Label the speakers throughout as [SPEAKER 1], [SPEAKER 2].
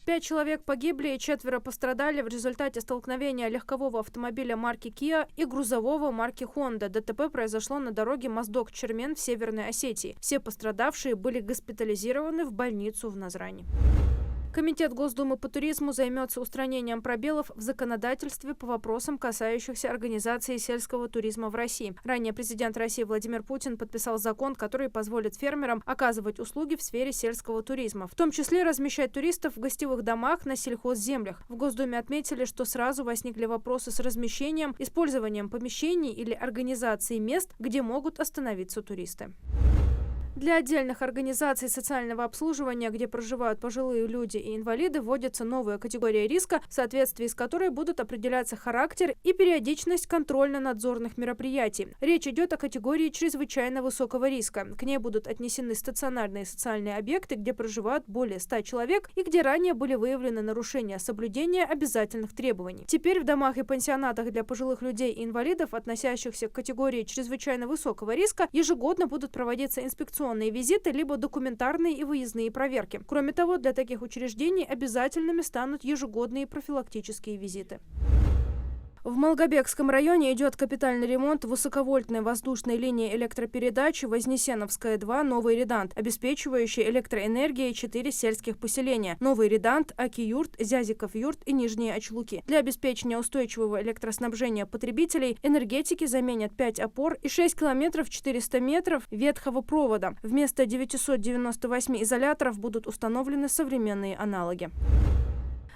[SPEAKER 1] 5 человек погибли и 4 пострадали в результате столкновения легкового автомобиля марки Kia и грузового марки Honda. ДТП произошло на дороге Моздок-Чермен в Северной Осетии. Все пострадавшие были госпитализированы в больницу в Назрани. Комитет Госдумы по туризму займется устранением пробелов в законодательстве по вопросам, касающихся организации сельского туризма в России. Ранее президент России Владимир Путин подписал закон, который позволит фермерам оказывать услуги в сфере сельского туризма, в том числе размещать туристов в гостевых домах на сельхозземлях. В Госдуме отметили, что сразу возникли вопросы с размещением, использованием помещений или организацией мест, где могут остановиться туристы. Для отдельных организаций социального обслуживания, где проживают пожилые люди и инвалиды, вводится новая категория риска, в соответствии с которой будут определяться характер и периодичность контрольно-надзорных мероприятий. Речь идет о категории чрезвычайно высокого риска. К ней будут отнесены стационарные социальные объекты, где проживают более 100 человек и где ранее были выявлены нарушения соблюдения обязательных требований. Теперь в домах и пансионатах для пожилых людей и инвалидов, относящихся к категории чрезвычайно высокого риска, ежегодно будут проводиться инспекционные визиты, либо документарные и выездные проверки. Кроме того, для таких учреждений обязательными станут ежегодные профилактические визиты. В Малгобекском районе идет капитальный ремонт высоковольтной воздушной линии электропередачи Вознесеновская-2 «Новый Редант», обеспечивающей электроэнергией 4 сельских поселения – Новый Редант, Аки-Юрт, Зязиков-Юрт и Нижние Очлуки. Для обеспечения устойчивого электроснабжения потребителей энергетики заменят 5 опор и 6 километров 400 метров ветхого провода. Вместо 998 изоляторов будут установлены современные аналоги.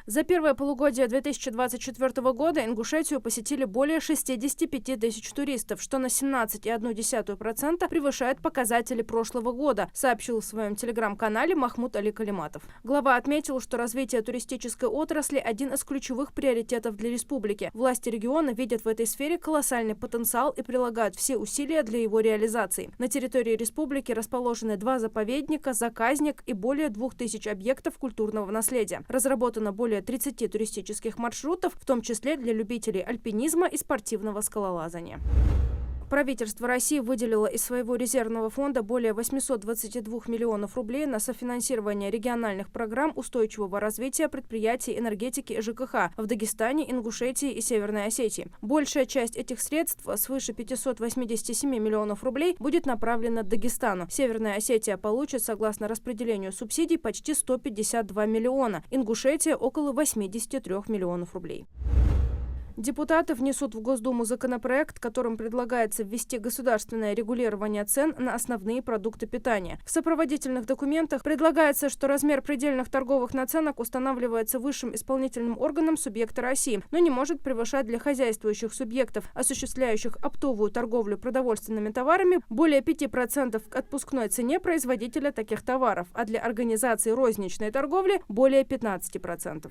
[SPEAKER 1] За первое полугодие 2024 года Ингушетию посетили более 65 тысяч туристов, что на 17,1% превышает показатели прошлого года, сообщил в своем телеграм-канале Махмуд Али Калиматов. Глава отметил, что развитие туристической отрасли – один из ключевых приоритетов для республики. Власти региона видят в этой сфере колоссальный потенциал и прилагают все усилия для его реализации. На территории республики расположены 2 заповедника, заказник и более 2000 объектов культурного наследия. Разработано более 30 туристических маршрутов, в том числе для любителей альпинизма и спортивного скалолазания. Правительство России выделило из своего резервного фонда более 822 миллионов рублей на софинансирование региональных программ устойчивого развития предприятий энергетики и ЖКХ в Дагестане, Ингушетии и Северной Осетии. Большая часть этих средств, свыше 587 миллионов рублей, будет направлена Дагестану. Северная Осетия получит, согласно распределению субсидий, почти 152 миллиона, Ингушетия – около 83 миллионов рублей. Депутаты внесут в Госдуму законопроект, которым предлагается ввести государственное регулирование цен на основные продукты питания. В сопроводительных документах предлагается, что размер предельных торговых наценок устанавливается высшим исполнительным органом субъекта России, но не может превышать для хозяйствующих субъектов, осуществляющих оптовую торговлю продовольственными товарами, более 5% к отпускной цене производителя таких товаров, а для организации розничной торговли – более 15%.